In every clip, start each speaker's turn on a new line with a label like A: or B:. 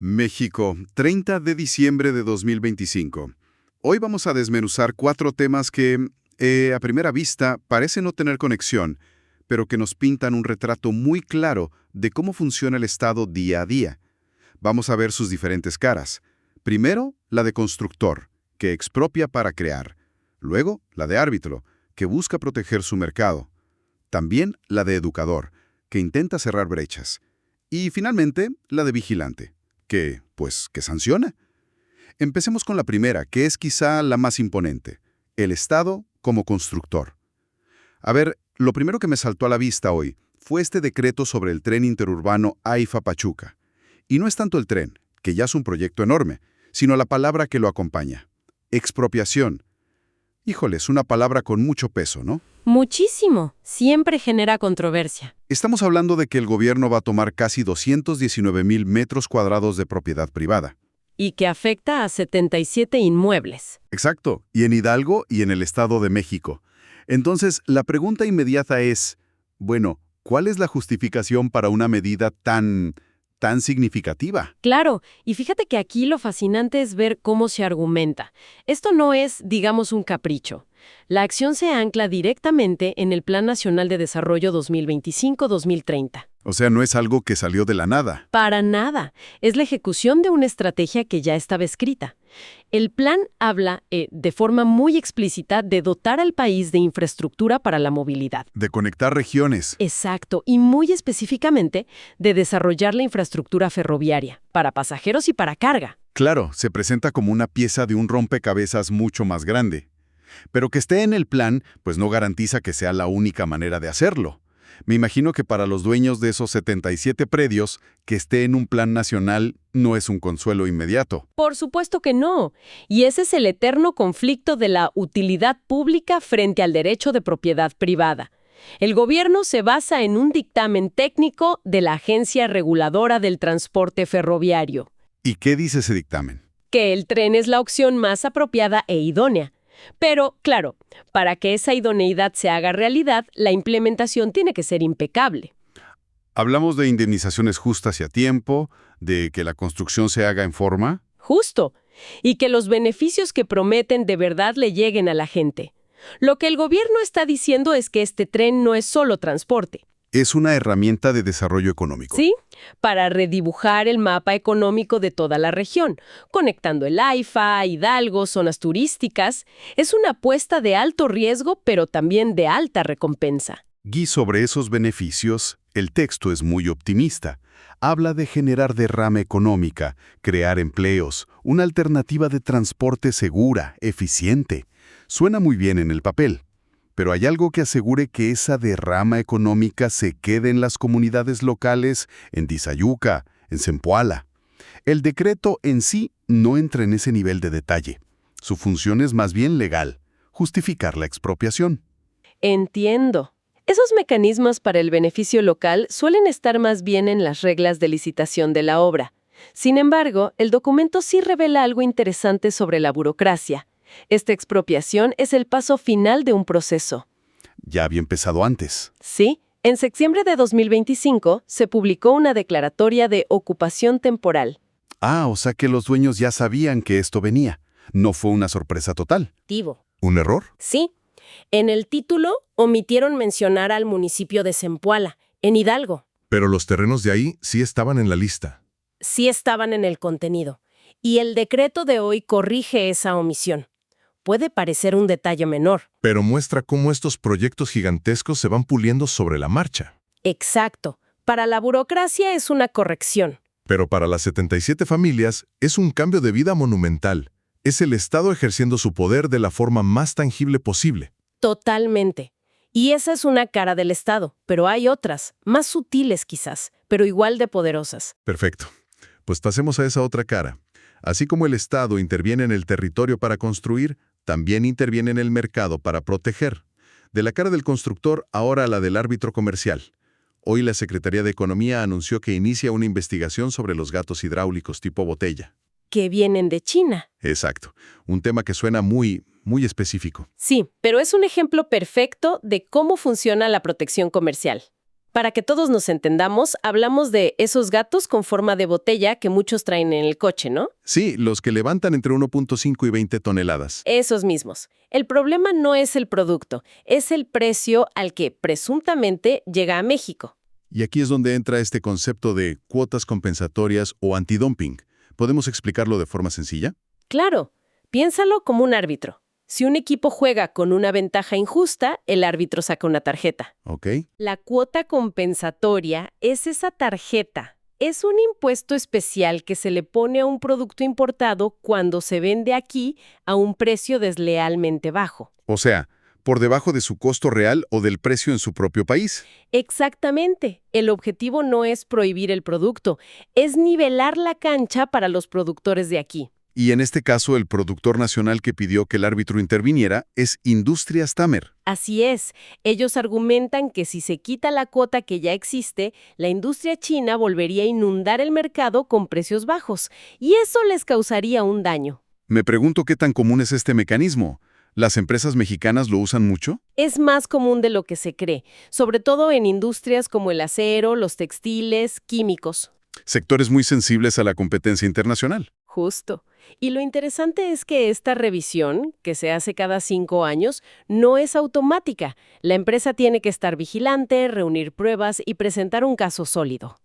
A: México, 30 de diciembre de 2025. Hoy vamos a desmenuzar 4 temas que, a primera vista, parecen no tener conexión, pero que nos pintan un retrato muy claro de cómo funciona el Estado día a día. Vamos a ver sus diferentes caras. Primero, la de constructor, que expropia para crear. Luego, la de árbitro, que busca proteger su mercado. También la de educador, que intenta cerrar brechas. Y finalmente, la de vigilante, que sanciona. Empecemos con la primera, que es quizá la más imponente, el Estado como constructor. A ver, lo primero que me saltó a la vista hoy fue este decreto sobre el tren interurbano AIFA-Pachuca. Y no es tanto el tren, que ya es un proyecto enorme, sino la palabra que lo acompaña. Expropiación. Híjole, es una palabra con mucho peso, ¿no?
B: Muchísimo. Siempre genera controversia.
A: Estamos hablando de que el gobierno va a tomar casi 219,000 metros cuadrados de propiedad privada.
B: Y que afecta a 77 inmuebles.
A: Exacto, y en Hidalgo y en el Estado de México. Entonces, la pregunta inmediata es, bueno, ¿cuál es la justificación para una medida tan significativa?
B: Claro, y fíjate que aquí lo fascinante es ver cómo se argumenta. Esto no es, digamos, un capricho. La acción se ancla directamente en el Plan Nacional de Desarrollo 2025-2030.
A: O sea, no es algo que salió de la nada.
B: Para nada. Es la ejecución de una estrategia que ya estaba escrita. El plan habla, de forma muy explícita, de dotar al país de infraestructura para la movilidad.
A: De conectar regiones.
B: Exacto, y muy específicamente, de desarrollar la infraestructura ferroviaria, para pasajeros y para carga.
A: Claro, se presenta como una pieza de un rompecabezas mucho más grande. Pero que esté en el plan, pues no garantiza que sea la única manera de hacerlo. Me imagino que para los dueños de esos 77 predios, que esté en un plan nacional no es un consuelo inmediato.
B: Por supuesto que no. Y ese es el eterno conflicto de la utilidad pública frente al derecho de propiedad privada. El gobierno se basa en un dictamen técnico de la Agencia Reguladora del Transporte Ferroviario.
A: ¿Y qué dice ese dictamen?
B: Que el tren es la opción más apropiada e idónea. Pero, claro, para que esa idoneidad se haga realidad, la implementación tiene que ser impecable.
A: Hablamos de indemnizaciones justas y a tiempo, de que la construcción se haga en forma.
B: Justo. Y que los beneficios que prometen de verdad le lleguen a la gente. Lo que el gobierno está diciendo es que este tren no es solo transporte.
A: Es una herramienta de desarrollo económico.
B: Sí, para redibujar el mapa económico de toda la región, conectando el AIFA, Hidalgo, zonas turísticas. Es una apuesta de alto riesgo, pero también de alta recompensa.
A: Y sobre esos beneficios, el texto es muy optimista. Habla de generar derrama económica, crear empleos, una alternativa de transporte segura, eficiente. Suena muy bien en el papel. Pero hay algo que asegure que esa derrama económica se quede en las comunidades locales, en Tizayuca, en Zempoala. El decreto en sí no entra en ese nivel de detalle. Su función es más bien legal, justificar la expropiación.
B: Entiendo. Esos mecanismos para el beneficio local suelen estar más bien en las reglas de licitación de la obra. Sin embargo, el documento sí revela algo interesante sobre la burocracia. Esta expropiación es el paso final de un proceso.
A: Ya había empezado antes.
B: Sí, en septiembre de 2025 se publicó una declaratoria de ocupación temporal.
A: O sea que los dueños ya sabían que esto venía. No fue una sorpresa total. ¿Un error?
B: Sí. En el título omitieron mencionar al municipio de Zempoala, en Hidalgo.
C: Pero los terrenos de ahí sí estaban en la lista.
B: Sí estaban en el contenido. Y el decreto de hoy corrige esa omisión. Puede parecer un detalle menor.
C: Pero muestra cómo estos proyectos gigantescos se van puliendo sobre la marcha.
B: Exacto. Para la burocracia es una corrección.
C: Pero para las 77 familias es un cambio de vida monumental. Es el Estado ejerciendo su poder de la forma más tangible posible.
B: Totalmente. Y esa es una cara del Estado, pero hay otras, más sutiles quizás, pero igual de poderosas.
C: Perfecto. Pues pasemos a esa otra cara. Así como el Estado interviene en el territorio para construir, también interviene en el mercado para proteger. De la cara del constructor, ahora a la del árbitro comercial. Hoy la Secretaría de Economía anunció que inicia una investigación sobre los gatos hidráulicos tipo botella.
B: Que vienen de China.
C: Exacto. Un tema que suena muy específico.
B: Sí, pero es un ejemplo perfecto de cómo funciona la protección comercial. Para que todos nos entendamos, hablamos de esos gatos con forma de botella que muchos traen en el coche, ¿no?
C: Sí, los que levantan entre 1.5 y 20 toneladas.
B: Esos mismos. El problema no es el producto, es el precio al que presuntamente llega a México.
C: Y aquí es donde entra este concepto de cuotas compensatorias o antidumping. ¿Podemos explicarlo de forma sencilla?
B: Claro, piénsalo como un árbitro. Si un equipo juega con una ventaja injusta, el árbitro saca una tarjeta.
C: ¿Ok?
B: La cuota compensatoria es esa tarjeta. Es un impuesto especial que se le pone a un producto importado cuando se vende aquí a un precio deslealmente bajo.
A: O sea, por debajo de su costo real o del precio en su propio país.
B: Exactamente. El objetivo no es prohibir el producto, es nivelar la cancha para los productores de aquí.
A: Y en este caso, el productor nacional que pidió que el árbitro interviniera es Industrias Tamer.
B: Así es, ellos argumentan que si se quita la cuota que ya existe, la industria china volvería a inundar el mercado con precios bajos, y eso les causaría un daño.
A: Me pregunto qué tan común es este mecanismo. ¿Las empresas mexicanas lo usan mucho?
B: Es más común de lo que se cree, sobre todo en industrias como el acero, los textiles, químicos.
A: Sectores muy sensibles a la competencia internacional.
B: Justo. Y lo interesante es que esta revisión, que se hace cada 5 años, no es automática. La empresa tiene que estar vigilante, reunir pruebas y presentar un caso sólido.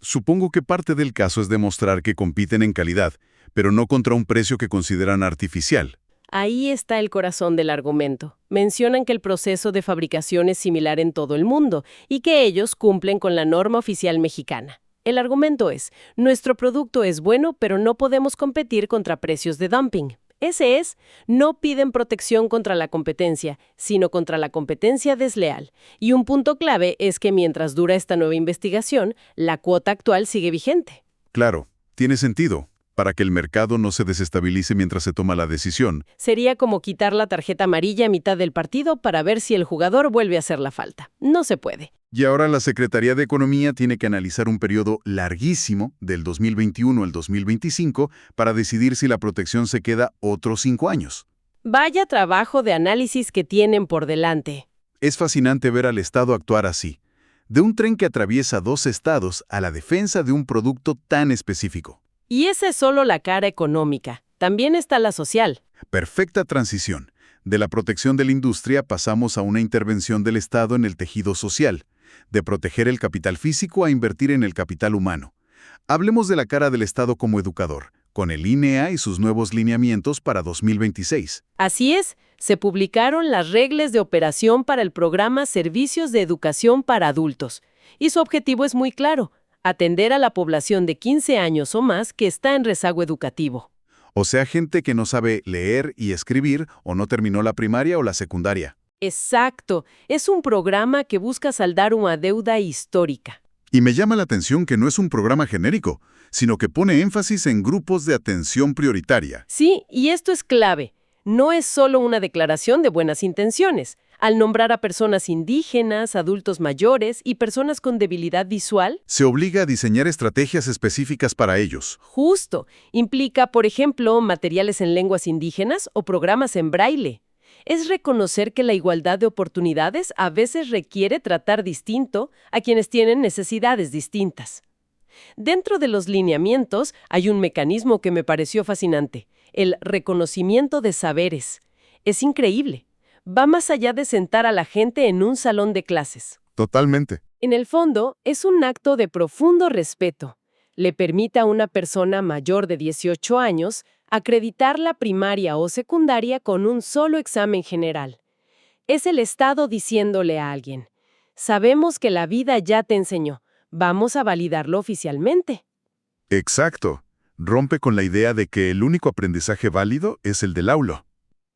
A: Supongo que parte del caso es demostrar que compiten en calidad, pero no contra un precio que consideran artificial.
B: Ahí está el corazón del argumento. Mencionan que el proceso de fabricación es similar en todo el mundo y que ellos cumplen con la norma oficial mexicana. El argumento es, nuestro producto es bueno, pero no podemos competir contra precios de dumping. Ese es, no piden protección contra la competencia, sino contra la competencia desleal. Y un punto clave es que mientras dura esta nueva investigación, la cuota actual sigue vigente.
A: Claro, tiene sentido, para que el mercado no se desestabilice mientras se toma la decisión.
B: Sería como quitar la tarjeta amarilla a mitad del partido para ver si el jugador vuelve a hacer la falta. No se puede.
A: Y ahora la Secretaría de Economía tiene que analizar un periodo larguísimo, del 2021 al 2025, para decidir si la protección se queda otros 5 años.
B: Vaya trabajo de análisis que tienen por delante.
A: Es fascinante ver al Estado actuar así, de un tren que atraviesa 2 estados a la defensa de un producto tan específico.
B: Y esa es solo la cara económica. También está la social.
A: Perfecta transición. De la protección de la industria pasamos a una intervención del Estado en el tejido social, de proteger el capital físico a invertir en el capital humano. Hablemos de la cara del Estado como educador, con el INEA y sus nuevos lineamientos para 2026.
B: Así es, se publicaron las reglas de operación para el programa Servicios de Educación para Adultos. Y su objetivo es muy claro, atender a la población de 15 años o más que está en rezago educativo.
A: O sea, gente que no sabe leer y escribir o no terminó la primaria o la secundaria.
B: Exacto, es un programa que busca saldar una deuda histórica.
A: Y me llama la atención que no es un programa genérico, sino que pone énfasis en grupos de atención prioritaria.
B: Sí, y esto es clave. No es solo una declaración de buenas intenciones. Al nombrar a personas indígenas, adultos mayores y personas con debilidad visual,
A: Se obliga a diseñar estrategias específicas para ellos.
B: justo, implica, por ejemplo, materiales en lenguas indígenas o programas en braille. Es reconocer que la igualdad de oportunidades a veces requiere tratar distinto a quienes tienen necesidades distintas. Dentro de los lineamientos hay un mecanismo que me pareció fascinante, el reconocimiento de saberes. Es increíble. Va más allá de sentar a la gente en un salón de clases.
A: Totalmente.
B: En el fondo, es un acto de profundo respeto. Le permite a una persona mayor de 18 años acreditar la primaria o secundaria con un solo examen general. Es el Estado diciéndole a alguien, sabemos que la vida ya te enseñó, vamos a validarlo oficialmente.
A: Exacto. Rompe con la idea de que el único aprendizaje válido es el del aula.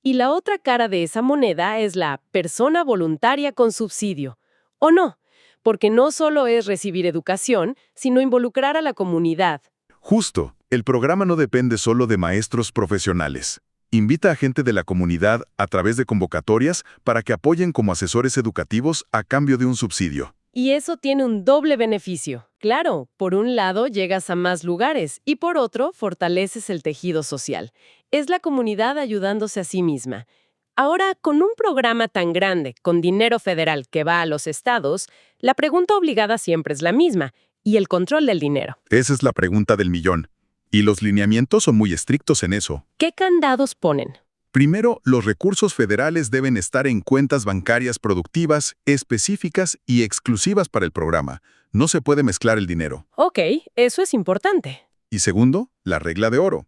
B: Y la otra cara de esa moneda es la persona voluntaria con subsidio. ¿O no? Porque no solo es recibir educación, sino involucrar a la comunidad.
A: Justo, el programa no depende solo de maestros profesionales. Invita a gente de la comunidad a través de convocatorias para que apoyen como asesores educativos a cambio de un subsidio.
B: Y eso tiene un doble beneficio. Claro, por un lado llegas a más lugares y por otro fortaleces el tejido social. Es la comunidad ayudándose a sí misma. Ahora, con un programa tan grande, con dinero federal que va a los estados, la pregunta obligada siempre es la misma, y el control del dinero.
C: Esa es la pregunta del millón. Y los lineamientos son muy estrictos en eso.
B: ¿Qué candados ponen?
C: Primero, los recursos federales deben estar en cuentas bancarias productivas, específicas y exclusivas para el programa. No se puede mezclar el dinero.
B: Ok, eso es importante.
C: Y segundo, la regla de oro.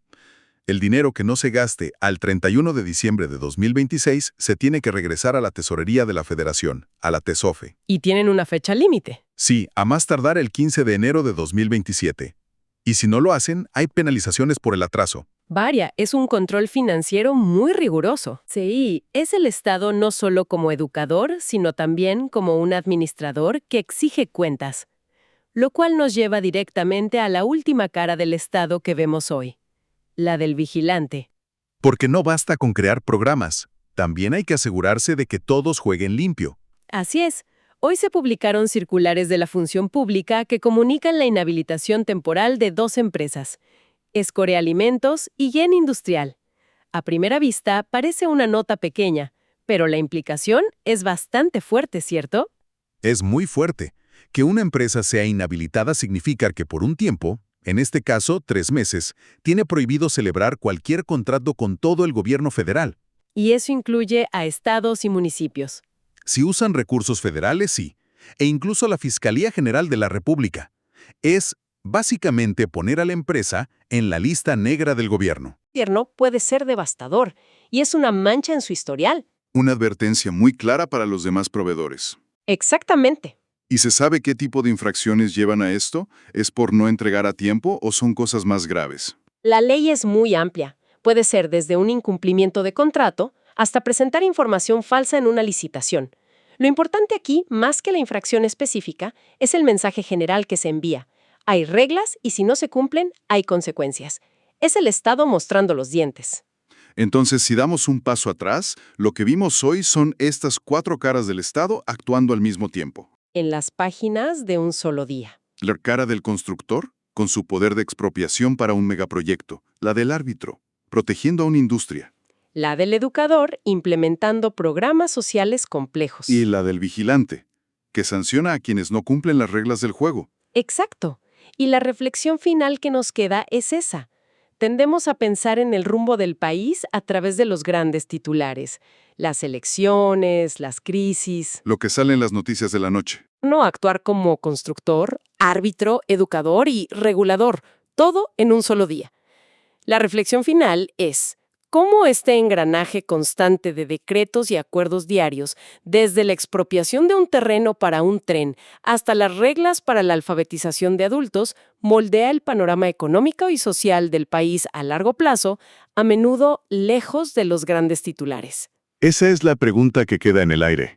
C: El dinero que no se gaste al 31 de diciembre de 2026 se tiene que regresar a la Tesorería de la Federación, a la TESOFE.
B: Y tienen una fecha límite.
C: Sí, a más tardar el 15 de enero de 2027. Y si no lo hacen, hay penalizaciones por el atraso.
B: Varia, es un control financiero muy riguroso. Sí, es el Estado no solo como educador, sino también como un administrador que exige cuentas. Lo cual nos lleva directamente a la última cara del Estado que vemos hoy, la del vigilante.
C: Porque no basta con crear programas. También hay que asegurarse de que todos jueguen limpio.
B: Así es. Hoy se publicaron circulares de la función pública que comunican la inhabilitación temporal de 2 empresas, Escore Alimentos y Gen Industrial. A primera vista parece una nota pequeña, pero la implicación es bastante fuerte, ¿cierto?
C: Es muy fuerte. Que una empresa sea inhabilitada significa que por un tiempo, en este caso 3 meses, tiene prohibido celebrar cualquier contrato con todo el gobierno federal.
B: Y eso incluye a estados y municipios.
C: Si usan recursos federales, sí. E incluso la Fiscalía General de la República. Es básicamente poner a la empresa en la lista negra del gobierno.
B: El gobierno puede ser devastador y es una mancha en su historial.
A: Una advertencia muy clara para los demás proveedores.
B: Exactamente.
A: ¿Y se sabe qué tipo de infracciones llevan a esto? ¿Es por no entregar a tiempo o son cosas más graves?
B: La ley es muy amplia. Puede ser desde un incumplimiento de contrato hasta presentar información falsa en una licitación. Lo importante aquí, más que la infracción específica, es el mensaje general que se envía. Hay reglas y si no se cumplen, hay consecuencias. Es el Estado mostrando los dientes.
A: Entonces, si damos un paso atrás, lo que vimos hoy son estas 4 caras del Estado actuando al mismo tiempo.
B: En las páginas de un solo día.
A: La cara del constructor, con su poder de expropiación para un megaproyecto. La del árbitro, protegiendo a una industria.
B: La del educador, implementando programas sociales complejos.
A: Y la del vigilante, que sanciona a quienes no cumplen las reglas del juego.
B: Exacto. Y la reflexión final que nos queda es esa. Tendemos a pensar en el rumbo del país a través de los grandes titulares. Las elecciones, las crisis.
A: Lo que sale en las noticias de la noche.
B: No actuar como constructor, árbitro, educador y regulador. Todo en un solo día. La reflexión final es cómo este engranaje constante de decretos y acuerdos diarios, desde la expropiación de un terreno para un tren hasta las reglas para la alfabetización de adultos, moldea el panorama económico y social del país a largo plazo, a menudo lejos de los grandes titulares.
A: Esa es la pregunta que queda en el aire.